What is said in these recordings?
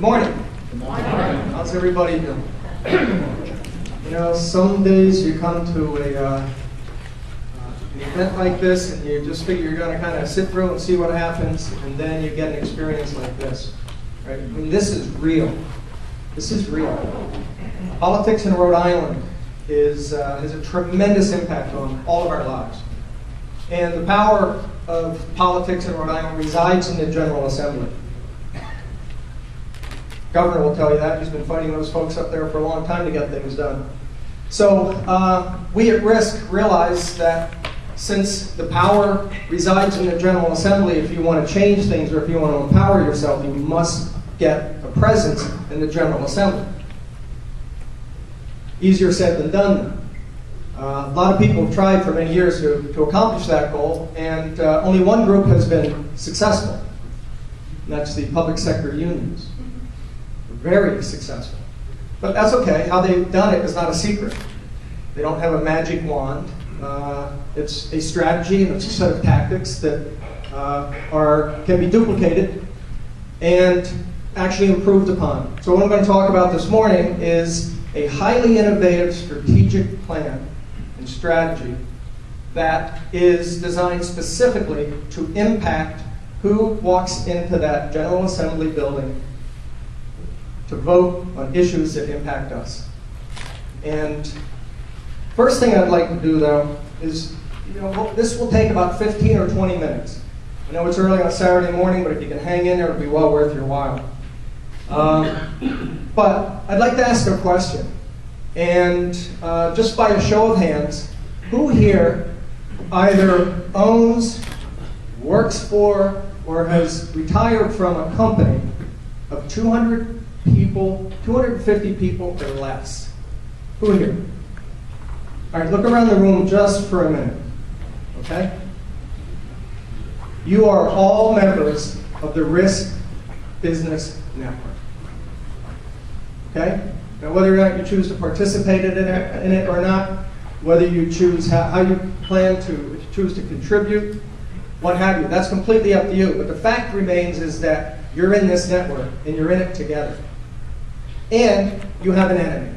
morning. Good morning. How's everybody doing? You know, some days you come to an event like this and you just figure you're going to kind of sit through and see what happens, and then you get an experience like this. Right? I mean, this is real. This is real. Politics in Rhode Island has a tremendous impact on all of our lives. And the power of politics in Rhode Island resides in the General Assembly. Governor will tell you that. He's been fighting those folks up there for a long time to get things done. So we at RISC realize that since the power resides in the General Assembly, if you want to change things or if you want to empower yourself, you must get a presence in the General Assembly. Easier said than done. A lot of people have tried for many years to accomplish that goal, and only one group has been successful, and that's the public sector unions. Very successful. But that's okay. How they've done it is not a secret. They don't have a magic wand. It's a strategy and it's a set of tactics that can be duplicated and actually improved upon. So what I'm going to talk about this morning is a highly innovative strategic plan and strategy that is designed specifically to impact who walks into that General Assembly building to vote on issues that impact us. And first thing I'd like to do, though, is, this will take about 15 or 20 minutes. I know it's early on Saturday morning, but if you can hang in there, it'll be well worth your while. But I'd like to ask a question. And just by a show of hands, who here either owns, works for, or has retired from a company of 200 people, 250 people or less? Who are here? All right, look around the room just for a minute, okay? You are all members of the RISC Business Network, okay? Now, whether or not you choose to participate in it or not, whether you choose how you plan to, if you choose to contribute, what have you, that's completely up to you. But the fact remains is that you're in this network and you're in it together. And you have an enemy.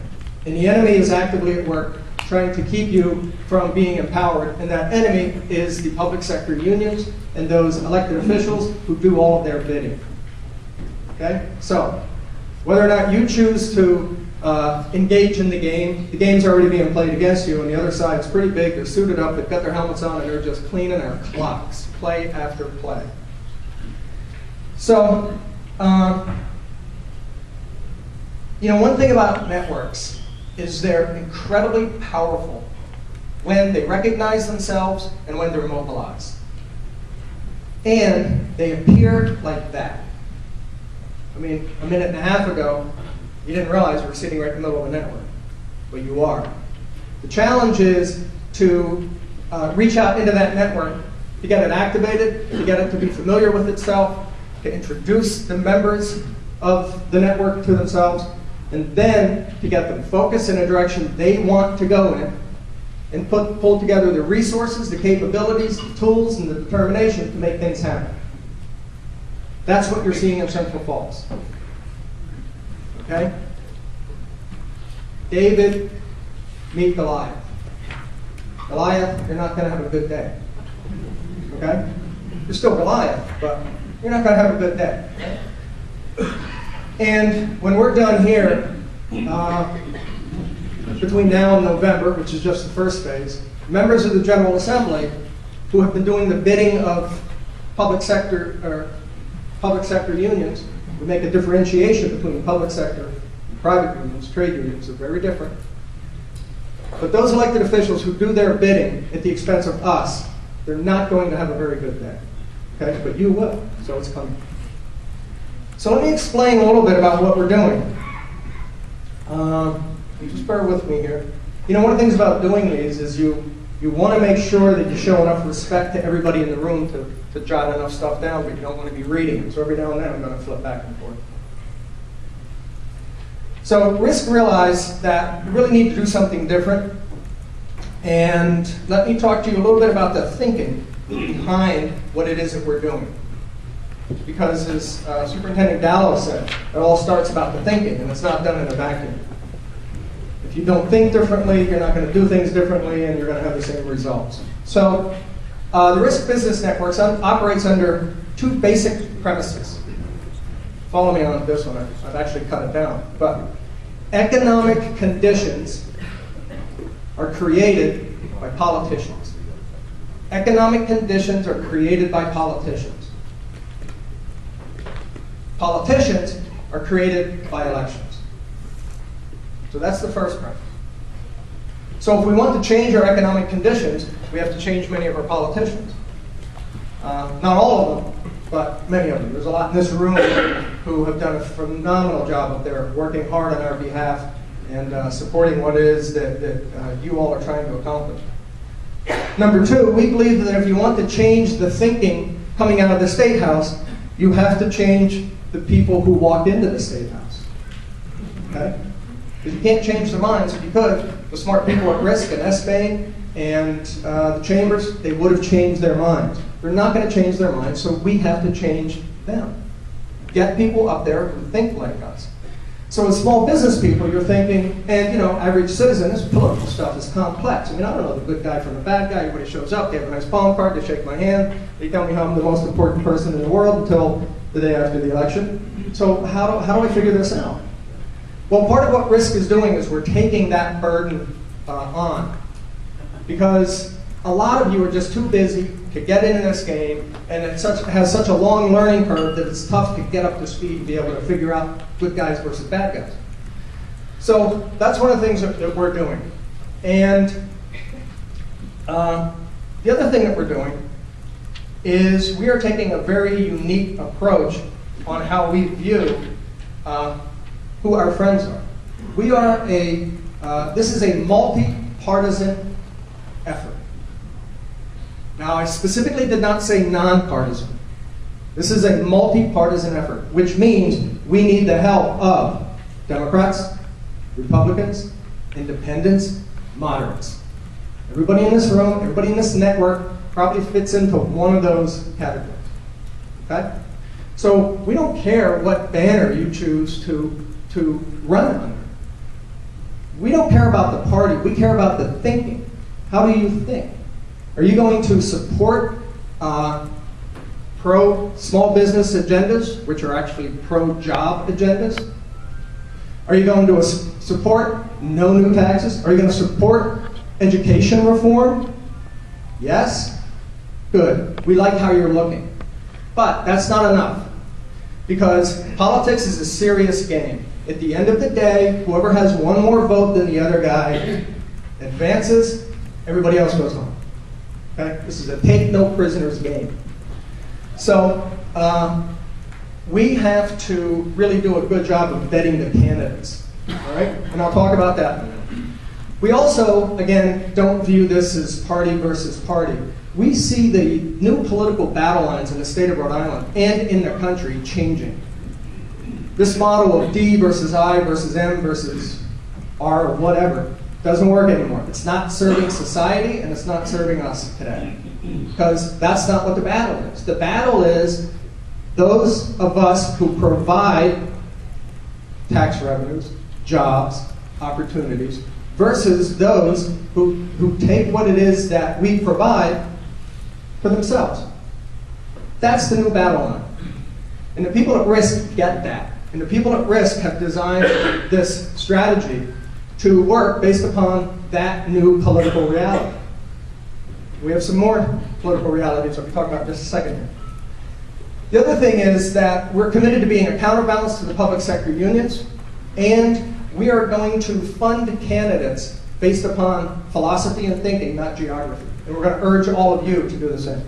And the enemy is actively at work trying to keep you from being empowered. And that enemy is the public sector unions and those elected officials who do all of their bidding. Okay? So, whether or not you choose to engage in the game's already being played against you, and the other side's pretty big, they're suited up, they've got their helmets on, and they're just cleaning their clocks, play after play. So, one thing about networks is they're incredibly powerful when they recognize themselves and when they're mobilized. And they appear like that. I mean, a minute and a half ago, you didn't realize you were sitting right in the middle of a network, but you are. The challenge is to reach out into that network, to get it activated, to get it to be familiar with itself, to introduce the members of the network to themselves, and then to get them focused in a direction they want to go in, and pull together the resources, the capabilities, the tools, and the determination to make things happen. That's what you're seeing in Central Falls. Okay? David, meet Goliath. Goliath, you're not going to have a good day. Okay? You're still Goliath, but you're not going to have a good day. And when we're done here, between now and November, which is just the first phase, members of the General Assembly who have been doing the bidding of public sector unions, we make a differentiation between public sector and private unions. Trade unions are very different. But those elected officials who do their bidding at the expense of us, they're not going to have a very good day. Okay? But you will, so it's coming. So let me explain a little bit about what we're doing. Just bear with me here. One of the things about doing these is you want to make sure that you show enough respect to everybody in the room to jot enough stuff down, but you don't want to be reading it. So every now and then I'm going to flip back and forth. So RISC realized that we really need to do something different. And let me talk to you a little bit about the thinking behind what it is that we're doing. because as Superintendent Gallo said, it all starts about the thinking, and it's not done in a vacuum. If you don't think differently, you're not going to do things differently, and you're going to have the same results. So the RISC Business Network operates under two basic premises. Follow me on this one. I've actually cut it down. But economic conditions are created by politicians. Economic conditions are created by politicians. Politicians are created by elections. So that's the first premise. So if we want to change our economic conditions, we have to change many of our politicians. Not all of them, but many of them. There's a lot in this room who have done a phenomenal job up there working hard on our behalf and supporting what it is that you all are trying to accomplish. Number two, we believe that if you want to change the thinking coming out of the State House, you have to change the people who walked into the State House. Okay? Because you can't change their minds. If you could, the smart people at RISC and SBANE and the chambers, they would have changed their minds. They're not going to change their minds, so we have to change them. Get people up there who think like us. So as small business people, you're thinking, and average citizen, this political stuff is complex. I mean, I don't know the good guy from the bad guy. Everybody shows up, they have a nice palm card, they shake my hand, they tell me how I'm the most important person in the world until the day after the election. So how do I figure this out? Well, part of what RISC is doing is we're taking that burden on. Because a lot of you are just too busy to get into this game, and it has such a long learning curve that it's tough to get up to speed and be able to figure out good guys versus bad guys. So that's one of the things that we're doing. And the other thing that we're doing is we are taking a very unique approach on how we view who our friends are. We are this is a multi-partisan effort. Now, I specifically did not say nonpartisan. This is a multi-partisan effort, which means we need the help of Democrats, Republicans, independents, moderates. Everybody in this room, everybody in this network probably fits into one of those categories. Okay? So we don't care what banner you choose to run under. We don't care about the party, we care about the thinking. How do you think? Are you going to support pro-small business agendas, which are actually pro-job agendas? Are you going to support no new taxes? Are you going to support education reform? Yes? Good. We like how you're looking. But that's not enough. Because politics is a serious game. At the end of the day, whoever has one more vote than the other guy advances, everybody else goes home. Okay? This is a take no prisoners game. So we have to really do a good job of vetting the candidates. All right? And I'll talk about that in a minute. We also, again, don't view this as party versus party. We see the new political battle lines in the state of Rhode Island and in the country changing. This model of D versus I versus M versus R or whatever doesn't work anymore. It's not serving society and it's not serving us today. Because that's not what the battle is. The battle is those of us who provide tax revenues, jobs, opportunities, versus those who take what it is that we provide for themselves. That's the new battle line. And the people at RISC get that. And the people at RISC have designed this strategy to work based upon that new political reality. We have some more political realities I'll be talking about in just a second here. The other thing is that we're committed to being a counterbalance to the public sector unions, and we are going to fund candidates based upon philosophy and thinking, not geography. And we're going to urge all of you to do the same.